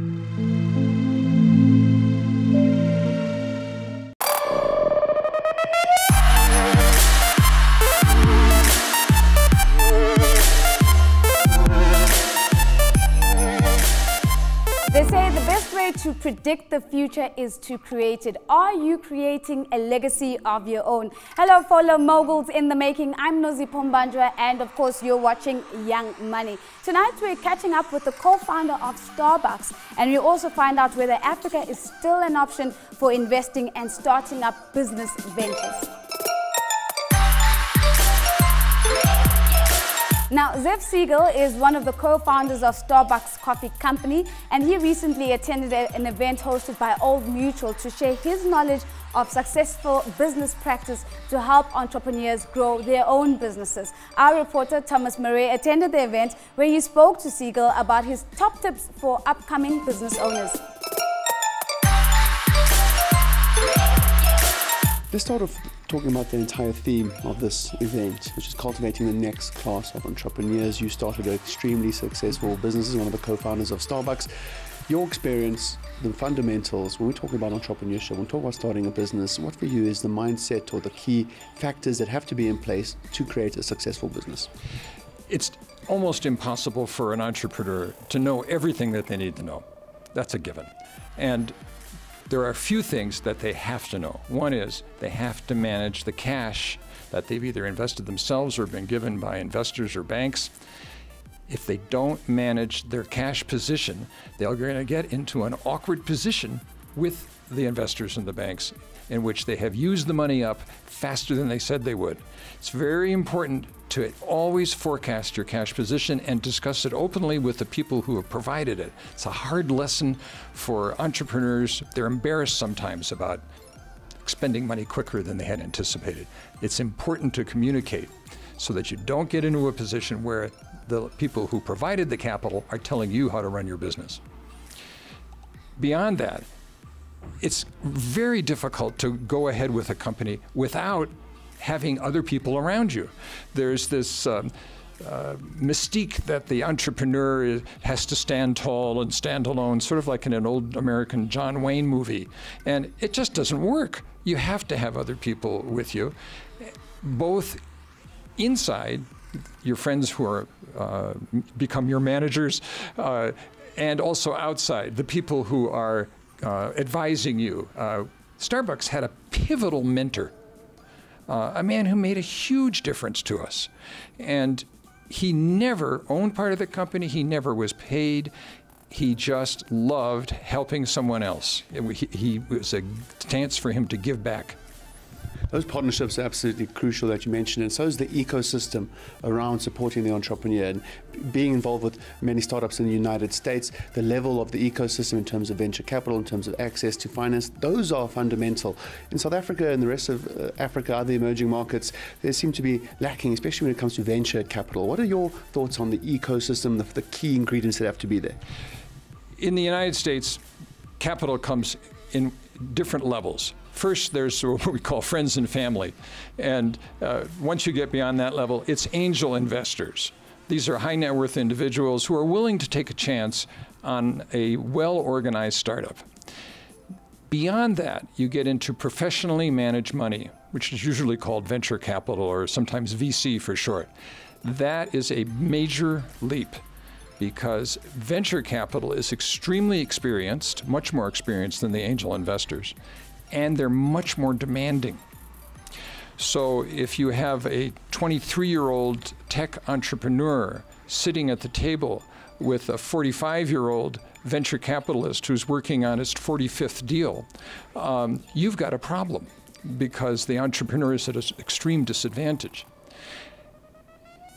They say the best way to predict the future is to create it. Are you creating a legacy of your own? Hello, fellow moguls in the making. I'm Nozi Pombandra, and of course, you're watching Young Money. Tonight, we're catching up with the co-founder of Starbucks, and we also find out whether Africa is still an option for investing and starting up business ventures. Now, Zev Siegl is one of the co-founders of Starbucks Coffee Company, and he recently attended an event hosted by Old Mutual to share his knowledge of successful business practice to help entrepreneurs grow their own businesses. Our reporter, Thomas Maree, attended the event where he spoke to Siegl about his top tips for upcoming business owners. Let's start off talking about the entire theme of this event, which is cultivating the next class of entrepreneurs. You started an extremely successful business as one of the co-founders of Starbucks. Your experience, the fundamentals, when we're talking about entrepreneurship, when we talk about starting a business, what for you is the mindset or the key factors that have to be in place to create a successful business? It's almost impossible for an entrepreneur to know everything that they need to know. That's a given. And there are a few things that they have to know. One is they have to manage the cash that they've either invested themselves or been given by investors or banks. If they don't manage their cash position, they're going to get into an awkward position with the investors and the banks in which they have used the money up faster than they said they would. It's very important to always forecast your cash position and discuss it openly with the people who have provided it. It's a hard lesson for entrepreneurs. They're embarrassed sometimes about spending money quicker than they had anticipated. It's important to communicate so that you don't get into a position where the people who provided the capital are telling you how to run your business. Beyond that, it's very difficult to go ahead with a company without having other people around you. There's this mystique that the entrepreneur has to stand tall and stand alone, sort of like in an old American John Wayne movie. And it just doesn't work. You have to have other people with you, both inside, your friends who are become your managers, and also outside, the people who are advising you. Starbucks had a pivotal mentor, a man who made a huge difference to us. And he never owned part of the company, he never was paid, he just loved helping someone else. It was a chance for him to give back. Those partnerships are absolutely crucial that you mentioned, and so is the ecosystem around supporting the entrepreneur. And being involved with many startups in the United States, the level of the ecosystem in terms of venture capital, in terms of access to finance, those are fundamental. In South Africa and the rest of Africa, other emerging markets, they seem to be lacking, especially when it comes to venture capital. What are your thoughts on the ecosystem, the key ingredients that have to be there? In the United States, capital comes in different levels. First, there's what we call friends and family. And once you get beyond that level, it's angel investors. These are high net worth individuals who are willing to take a chance on a well-organized startup. Beyond that, you get into professionally managed money, which is usually called venture capital or sometimes VC for short. That is a major leap, because venture capital is extremely experienced, much more experienced than the angel investors, and they're much more demanding. So if you have a 23-year-old tech entrepreneur sitting at the table with a 45-year-old venture capitalist who's working on his 45th deal, you've got a problem, because the entrepreneur is at an extreme disadvantage.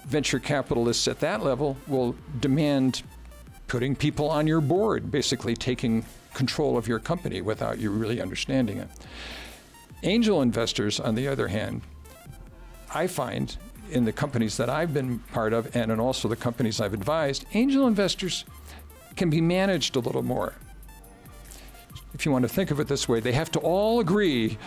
Venture capitalists at that level will demand putting people on your board, basically taking control of your company without you really understanding it. Angel investors, on the other hand, I find in the companies that I've been part of and in also the companies I've advised, angel investors can be managed a little more. If you want to think of it this way, they have to all agree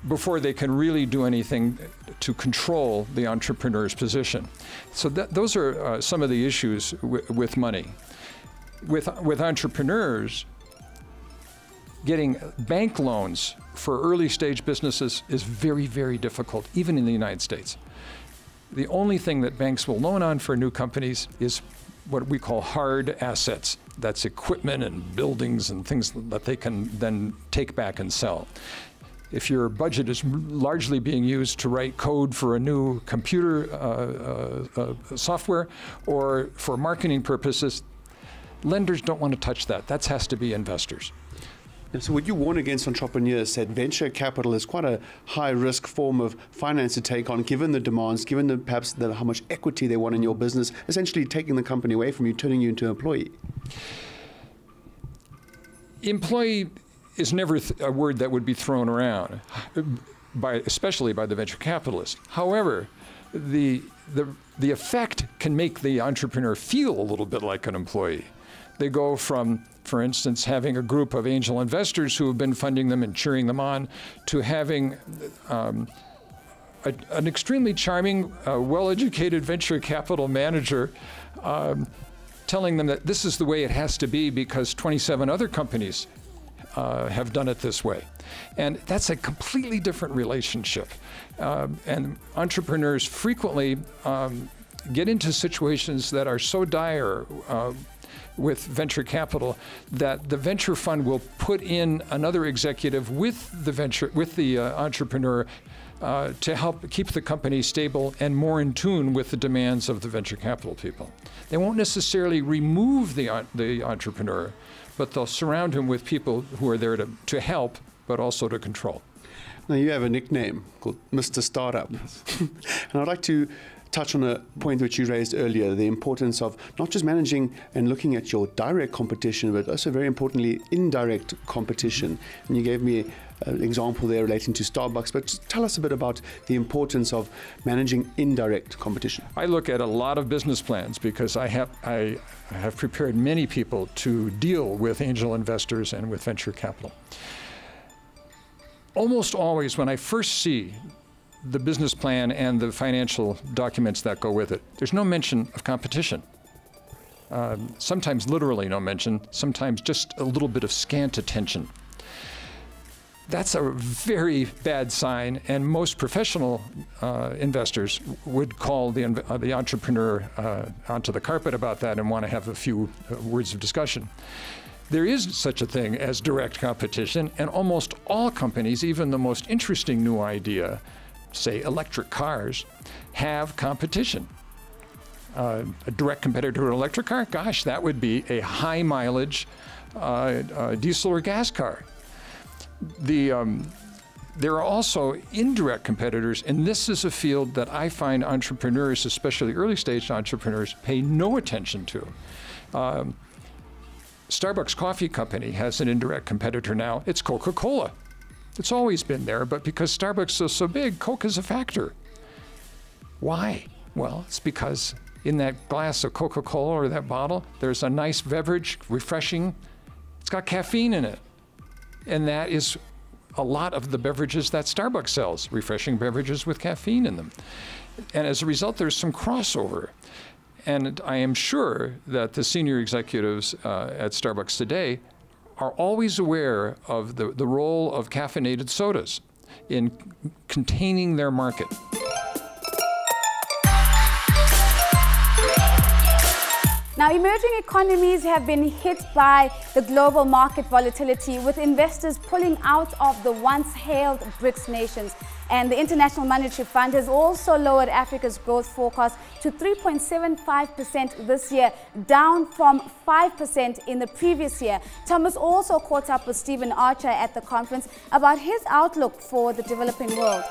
before they can really do anything to control the entrepreneur's position. So those are some of the issues with money. with entrepreneurs, getting bank loans for early stage businesses is very, very difficult, even in the United States. The only thing that banks will loan on for new companies is what we call hard assets. That's equipment and buildings and things that they can then take back and sell. If your budget is largely being used to write code for a new computer software or for marketing purposes, lenders don't want to touch that. That has to be investors. And so would you warn against entrepreneurs that venture capital is quite a high-risk form of finance to take on, given the demands, given perhaps how much equity they want in your business, essentially taking the company away from you, turning you into an employee? Employee is never a word that would be thrown around, especially by the venture capitalists. However, the effect can make the entrepreneur feel a little bit like an employee. They go from, for instance, having a group of angel investors who have been funding them and cheering them on, to having an extremely charming, well-educated venture capital manager telling them that this is the way it has to be because 27 other companies have done it this way. And that's a completely different relationship. And entrepreneurs frequently get into situations that are so dire with venture capital that the venture fund will put in another executive with the entrepreneur to help keep the company stable and more in tune with the demands of the venture capital people. They won't necessarily remove the entrepreneur, but they'll surround him with people who are there to help, but also to control. Now, you have a nickname called Mr. Startup. Yes. And I'd like to touch on a point which you raised earlier, the importance of not just managing and looking at your direct competition, but also very importantly, indirect competition. And you gave me an example there relating to Starbucks, but just tell us a bit about the importance of managing indirect competition. I look at a lot of business plans because I have prepared many people to deal with angel investors and with venture capital. Almost always when I first see the business plan and the financial documents that go with it, there's no mention of competition. Sometimes literally no mention, sometimes just a little bit of scant attention. That's a very bad sign, and most professional investors would call the entrepreneur onto the carpet about that and want to have a few words of discussion. There is such a thing as direct competition, and almost all companies, even the most interesting new idea, say electric cars, have competition. A direct competitor to an electric car? Gosh, that would be a high mileage diesel or gas car. There are also indirect competitors, and this is a field that I find entrepreneurs, especially early stage entrepreneurs, pay no attention to. Starbucks Coffee Company has an indirect competitor now. It's Coca-Cola. It's always been there, but because Starbucks is so big, Coke is a factor. Why? Well, it's because in that glass of Coca-Cola or that bottle, there's a nice beverage, refreshing. It's got caffeine in it. And that is a lot of the beverages that Starbucks sells, refreshing beverages with caffeine in them. And as a result, there's some crossover. And I am sure that the senior executives at Starbucks today are always aware of the role of caffeinated sodas in containing their market. Now, emerging economies have been hit by the global market volatility, with investors pulling out of the once hailed BRICS nations. And the International Monetary Fund has also lowered Africa's growth forecast to 3.75% this year, down from 5% in the previous year. Thomas also caught up with Stephen Archer at the conference about his outlook for the developing world.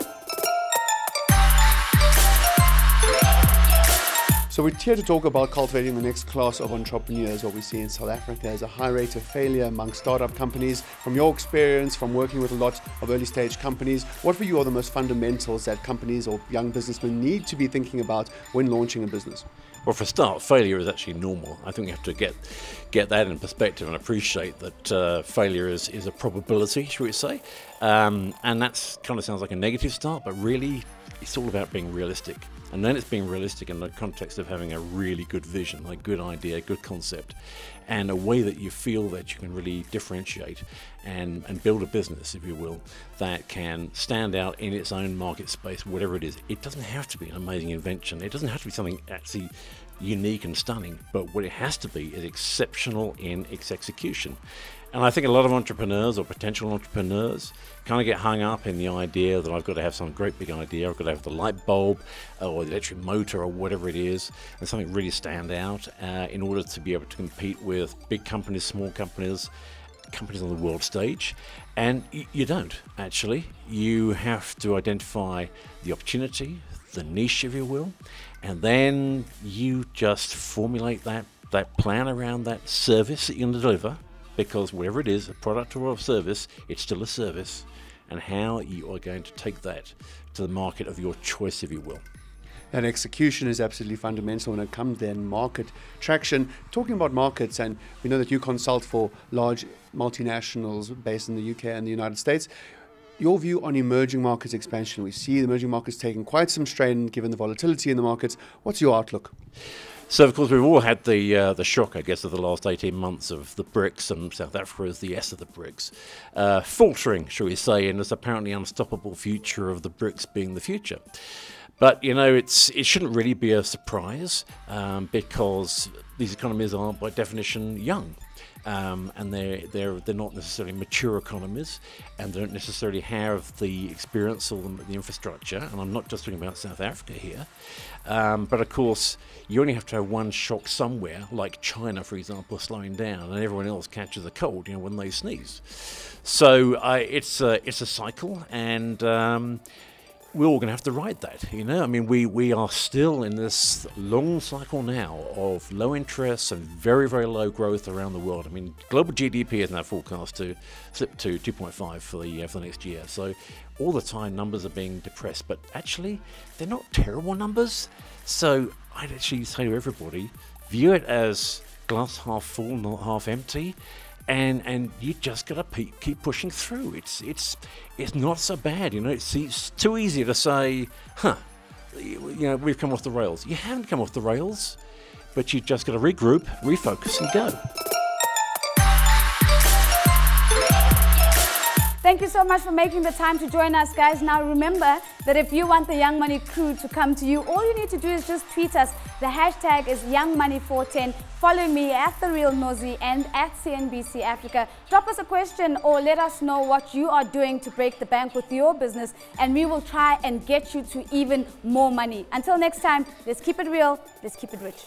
So we're here to talk about cultivating the next class of entrepreneurs. What we see in South Africa is a high rate of failure among startup companies. From your experience, from working with a lot of early stage companies, what for you are the most fundamentals that companies or young businessmen need to be thinking about when launching a business? Well, for a start, failure is actually normal. I think we have to get that in perspective and appreciate that failure is a probability, shall we say. And that kind of sounds like a negative start, but really it's all about being realistic. And then it's being realistic in the context of having a really good vision, a good idea, good concept, and a way that you feel that you can really differentiate and build a business, if you will, that can stand out in its own market space, whatever it is. It doesn't have to be an amazing invention. It doesn't have to be something actually unique and stunning, but what it has to be is exceptional in its execution. And I think a lot of entrepreneurs or potential entrepreneurs kind of get hung up in the idea that I've got to have some great big idea, I've got to have the light bulb or the electric motor or whatever it is, and something really stand out in order to be able to compete with big companies, small companies, companies on the world stage. And you don't, actually. You have to identify the opportunity, the niche, if you will, and then you just formulate that plan around that service that you're going to deliver. Because whatever it is, a product or a service, it's still a service, and how you are going to take that to the market of your choice, if you will. And execution is absolutely fundamental when it comes then market traction. Talking about markets, and we know that you consult for large multinationals based in the UK and the United States. Your view on emerging markets expansion? We see the emerging markets taking quite some strain given the volatility in the markets. What's your outlook? So, of course, we've all had the shock, I guess, of the last 18 months of the BRICS, and South Africa is the S of the BRICS, faltering, shall we say, in this apparently unstoppable future of the BRICS being the future. But, you know, it shouldn't really be a surprise because these economies are, by definition, young. And they're not necessarily mature economies, and they don't necessarily have the experience or the infrastructure. And I'm not just talking about South Africa here, but of course you only have to have one shock somewhere, like China, for example, slowing down, and everyone else catches a cold, you know, when they sneeze. So it's a cycle, and we're all going to have to ride that, you know. I mean, we are still in this long cycle now of low interest and very, very low growth around the world. I mean, global GDP is now forecast to slip to 2.5 for the next year. So all the time numbers are being depressed, but actually they're not terrible numbers. So I'd actually say to everybody, view it as glass half full, not half empty. And you just gotta keep pushing through. It's not so bad, you know. It's too easy to say, you know, we've come off the rails. You haven't come off the rails, but you just gotta regroup, refocus, and go. Thank you so much for making the time to join us, guys. Now remember that if you want the Young Money crew to come to you, all you need to do is just tweet us. The hashtag is YoungMoney410. Follow me at TheRealNozi and at CNBC Africa. Drop us a question or let us know what you are doing to break the bank with your business, and we will try and get you to even more money. Until next time, let's keep it real, let's keep it rich.